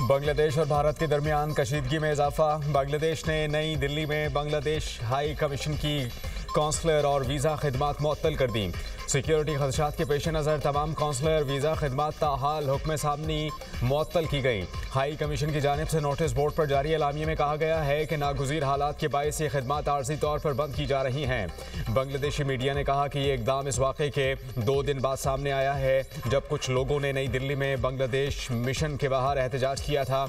बांग्लादेश और भारत के दरमियान कशीदगी में इजाफा। बांग्लादेश ने नई दिल्ली में बांग्लादेश हाई कमीशन की कौंसलर और वीज़ा खिदमात मुअत्तल कर दी। सिक्योरिटी खदशात के पेश नज़र तमाम कौंसलर वीज़ा खिदमात ताहाल हुक्म सामनी मुअत्तल की गई। हाई कमीशन की जानिब से नोटिस बोर्ड पर जारी एलामिये में कहा गया है कि नागुज़ीर हालात के बायस ये खिदमात आर्जी तौर पर बंद की जा रही हैं। बांग्लादेशी मीडिया ने कहा कि ये इकदाम इस वाक़े के 2 दिन बाद सामने आया है जब कुछ लोगों ने नई दिल्ली में बांग्लादेश मिशन के बाहर एहतजाज किया था।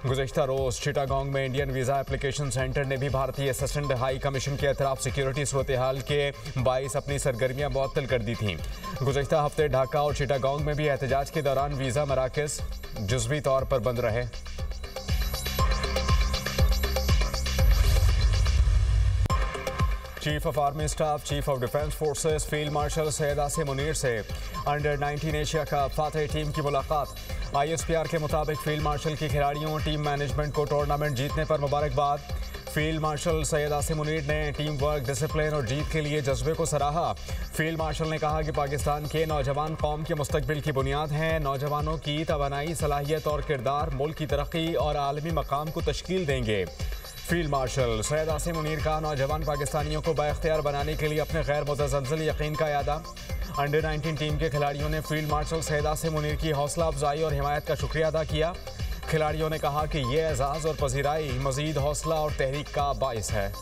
गुज़श्ता रोज़ चिटागोंग में इंडियन वीज़ा एप्लीकेशन सेंटर ने भी भारतीय असिस्टेंट हाई कमीशन के अतराफ सिक्योरिटी सूरत हाल के बायस अपनी सरगर्मियाँ मुअत्तल कर दी थी। गुज़श्ता हफ्ते ढाका और चिटागोंग में भी एहतजाज के दौरान वीज़ा मराकज़ जुज़वी तौर पर बंद रहे। Chief of army staff, chief of defence forces field marshal Syed Asim Munir से अंडर 19 एशिया कप फातह टीम की मुलाकात। ISPR के मुताबिक फील्ड मार्शल के खिलाड़ियों टीम मैनेजमेंट को टूर्नामेंट जीतने पर मुबारकबाद। फील्ड मार्शल सैयद आसिम मुनीर ने टीम वर्क, डिसिप्लिन और जीत के लिए जज्बे को सराहा। फील्ड मार्शल ने कहा कि पाकिस्तान के नौजवान कौम के मुस्तकबिल की बुनियाद हैं। नौजवानों की तवानाई, सलाहियत और किरदार मुल्क की तरक्की और आलमी मकाम को तश्कील देंगे। फील्ड मार्शल सैयद आसिम मुनीर का नौजवान पाकिस्तानियों को बाइख्तियार बनाने के लिए अपने गैर मुतज़लज़ल यकीन का यादा। अंडर 19 टीम के खिलाड़ियों ने फील्ड मार्शल सैयद आसिम मुनीर की हौसला अफजाई और हिमायत का शुक्रिया अदा किया। खिलाड़ियों ने कहा कि ये एजाज़ और पजीराई मज़ीद हौसला और तहरीक का बाइस है।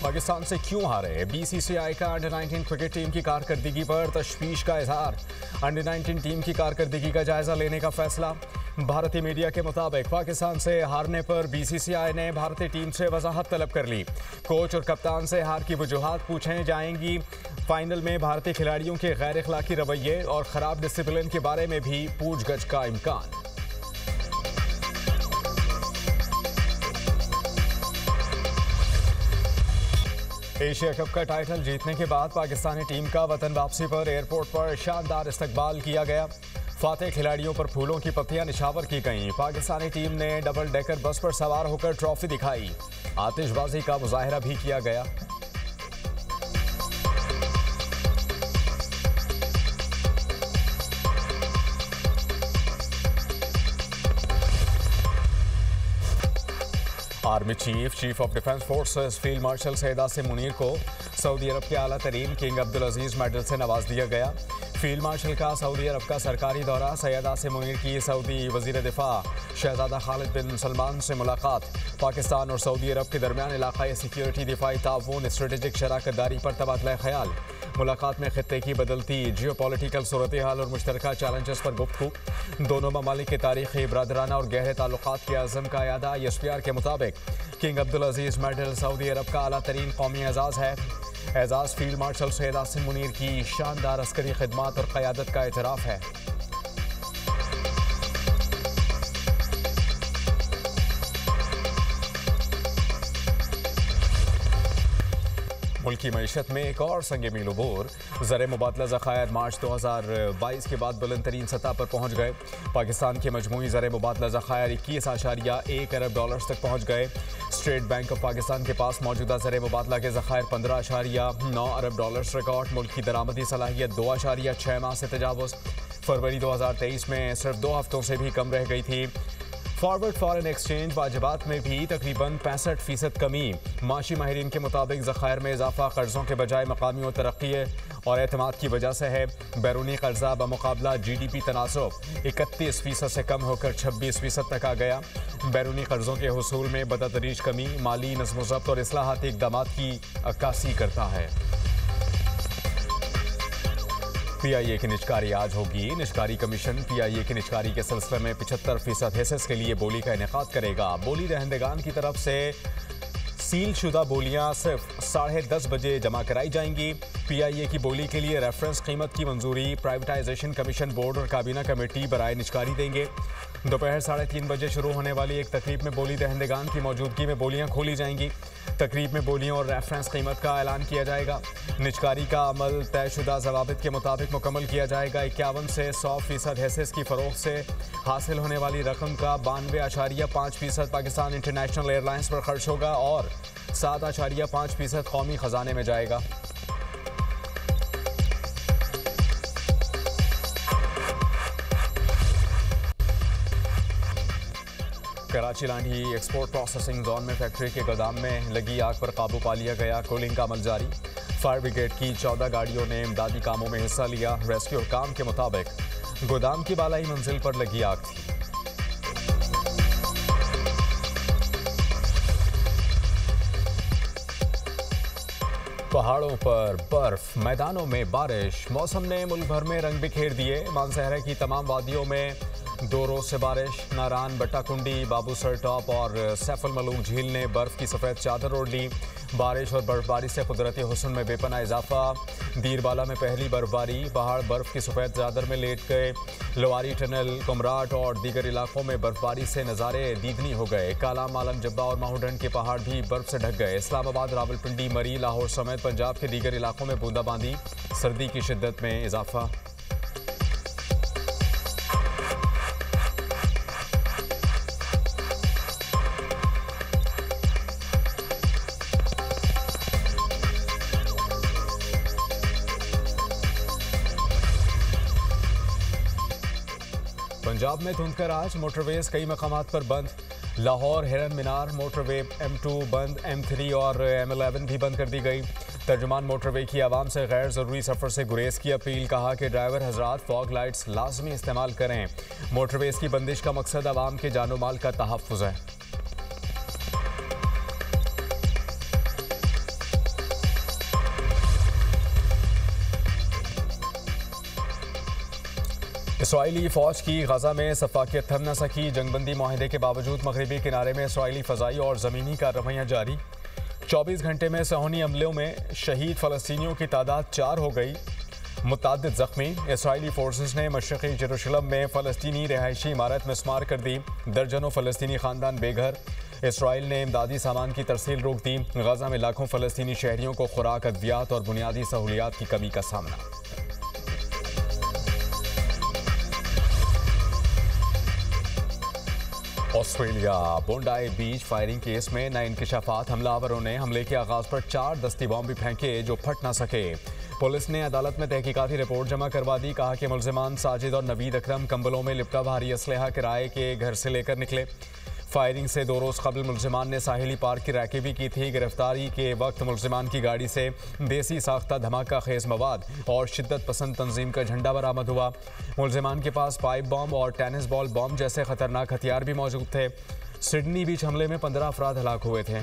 पाकिस्तान से क्यों हारे? BCCI का अंडर 19 क्रिकेट टीम की कारकर्दगी पर तशवीश का इजहार। अंडर 19 टीम की कारकर्दगी का जायजा लेने का फैसला। भारतीय मीडिया के मुताबिक पाकिस्तान से हारने पर BCCI ने भारतीय टीम से वजाहत तलब कर ली। कोच और कप्तान से हार की वजूहात पूछे जाएंगी। फाइनल में भारतीय खिलाड़ियों के गैर अखलाकी रवैये और ख़राब डिसिप्लिन के बारे में भी पूछगछ का इम्कान। एशिया कप का टाइटल जीतने के बाद पाकिस्तानी टीम का वतन वापसी पर एयरपोर्ट पर शानदार इस्तकबाल किया गया। फातेह खिलाड़ियों पर फूलों की पत्तियां निछावर की गईं। पाकिस्तानी टीम ने डबल डेकर बस पर सवार होकर ट्रॉफी दिखाई। आतिशबाजी का मुजाहरा भी किया गया। Army chief, chief of defence forces field marshal Syed Asim Munir को सऊदी अरब के आला तरीन किंग अब्दुल अजीज़ मेडल से नवाज दिया गया। फील्ड मार्शल का सऊदी अरब का सरकारी दौरा। सैयद आसिम मुनीर की सऊदी वज़ीर दिफा शहजादा खालिद बिन सलमान से मुलाकात। पाकिस्तान और सऊदी अरब के दरमियान इलाक़ाई सिक्योरिटी, दिफाई ताउन, स्ट्रेटेजिक शराकतदारी पर तबादला ख्याल। मुलाकात में खित्ते की बदलती जियोपॉलिटिकल सूरत हाल और मुश्तरका चैलेंजेस पर गुफ्तगू। दोनों ममालिक के तारीख़ी, बरादराना और गहरे ताल्लुकात के अज़म का यादा। ISPR के मुताबिक किंग अब्दुल अजीज़ मेडल सऊदी अरब का आला तरीन कौमी एजाज़ है। एजाज़ फील्ड मार्शल सैयद आसिम मुनीर की शानदार अस्करी खिदमात और क़यादत का एतराफ़ है। मुल्की मईशत में एक और संग मील उबूर। ज़र मुबादला ज़खायर मार्च 2022 के बाद बुलंद तरीन सतह पर पहुँच गए। पाकिस्तान के मजमूई ज़र मुबादला ज़खायर 21.1 अरब डॉलर्स तक पहुँच गए। स्टेट बैंक ऑफ पाकिस्तान के पास मौजूदा ज़र मुबादला के ज़खायर 15.9 अरब डॉलर्स रिकॉर्ड। मुल्क की दरामदी सलाहियत 2.6 माह से तजावुज़। फरवरी 2023 में सिर्फ 2 हफ्तों से भी कम रह गई थी। फॉरवर्ड फॉरेन एक्सचेंज वाजिबात में भी तकरीबन 65% कमी। माशी माहिरीन के मुताबिक ज़खायर में इजाफा कर्ज़ों के बजाय मकामी और तरक्की और एतमाद की वजह से है। बैरूनी कर्जा बमुकाबला GDP तनासुब 31% से कम होकर 26% तक आ गया। बैरूनी कर्ज़ों के हुसूल में बतदरीज कमी माली नज़्म-ओ-ज़ब्त और इस्लाहाती इक़दामात की अक्कासी करता है। PIA की निजकारी आज होगी। निजकारी कमीशन PIA की निजकारी के सिलसिले में 75% हिस्सेस के लिए बोली का इनेकाद करेगा। बोली दहंदगान की तरफ से सील शुदा बोलियां सिर्फ 10:30 बजे जमा कराई जाएंगी। PIA की बोली के लिए रेफरेंस कीमत की मंजूरी प्राइवेटाइजेशन कमीशन बोर्ड और काबीना कमेटी बराए निजकारी देंगे। दोपहर 3:30 बजे शुरू होने वाली एक तकरीब में बोली दहंदगान की मौजूदगी में बोलियां खोली जाएंगी। तकरीब में बोलियों और रेफरेंस कीमत का ऐलान किया जाएगा। निजकारी का अमल तयशुदा ज़वाबित के मुताबिक मुकम्मल किया जाएगा। 51 से 100% हैसेस की फ़रोख्त से हासिल होने वाली रकम का 92.5% पाकिस्तान इंटरनेशनल एयरलाइंस पर खर्च होगा और 7.5% कौमी ख़जाने में जाएगा। Karachi Landhi export processing zone में फैक्ट्री के गोदाम में लगी आग पर काबू पा लिया गया। कूलिंग का अमल जारी। फायर ब्रिगेड की 14 गाड़ियों ने इमदादी कामों में हिस्सा लिया। रेस्क्यू हुकाम के मुताबिक गोदाम की बालाई मंजिल पर लगी आग थी। पहाड़ों पर बर्फ, मैदानों में बारिश। मौसम ने मुल्क भर में रंग बिखेर दिए। मानसहरा की तमाम वादियों में 2 रोज से बारिश। नारान, बट्टाकुंडी, बाबूसर टॉप और सैफुल मलूक झील ने बर्फ की सफ़ेद चादर ओढ़ ली। बारिश और बर्फबारी से कुदरती हुस्न में बेपना इजाफा। दीरबाला में पहली बर्फबारी, पहाड़ बर्फ की सफ़ेद चादर में लेट गए। लोवारी टनल, कुमराट और दीगर इलाकों में बर्फबारी से नज़ारे दीदनी हो गए। काला, मालम, जब्बा और माहूडन के पहाड़ भी बर्फ से ढक गए। इस्लामाबाद, रावलपिंडी, मरी, लाहौर समेत पंजाब के दीगर इलाकों में बूंदाबांदी। सर्दी की शिद्दत में इजाफा। पंजाब में धुंध का राज। मोटरवेज कई मकामात पर बंद। लाहौर हिरन मीनार मोटरवे M2 बंद, M3 और M11 भी बंद कर दी गई। तर्जुमान मोटरवे की आवाम से गैर ज़रूरी सफ़र से गुरेज की अपील। कहा कि ड्राइवर हजरात फॉग लाइट्स लाजमी इस्तेमाल करें। मोटरवेज की बंदिश का मकसद आवाम के जानो माल का तहफ़्फ़ुज़ है। इसराइली फ़ौज की गजा में सफाकियत थम न सकी। जंगबंदी माहिदे के बावजूद मगरबी किनारे में इसराइली फ़ज़ाई और ज़मीनी कार्रवाइयाँ जारी। 24 घंटे में सहूनी हमलों में शहीद फ़लस्तीनियों की तादाद 4 हो गई। मुतअद्दिद ज़ख्मी। इसराइली फोर्सेस ने मशरक़ी यरूशलेम में फ़लस्तीनी रिहायशी इमारत मिस्मार कर दी। दर्जनों फ़लस्तीनी ख़ानदान बेघर। इसराइल ने इमदादी सामान की तरसील रोक दी। गजा में लाखों फ़लस्तीनी शहरियों को खुराक, अद्वियात और बुनियादी सहूलियात की कमी का सामना। ऑस्ट्रेलिया बोंडाई बीच फायरिंग केस में नए इंकशाफात। हमलावरों ने हमले के आगाज पर 4 दस्ती बॉम्ब भी फेंके जो फट ना सके। पुलिस ने अदालत में तहकीकाती रिपोर्ट जमा करवा दी। कहा कि मुल्जिमान साजिद और नवीद अकरम कंबलों में लिपटा भारी असलहा किराए के घर से लेकर निकले। फायरिंग से 2 रोज़ कबल मुल्जिमान ने साहिली पार्क की रैकी की थी। गिरफ्तारी के वक्त मुल्जिमान की गाड़ी से देसी साख्ता धमाका खेज मवाद और शिद्दत पसंद तंजीम का झंडा बरामद हुआ। मुल्जिमान के पास पाइप बॉम्ब और टेनिस बॉल बॉम्ब जैसे खतरनाक हथियार भी मौजूद थे। सिडनी बीच हमले में 15 अफराद हलाक हुए थे।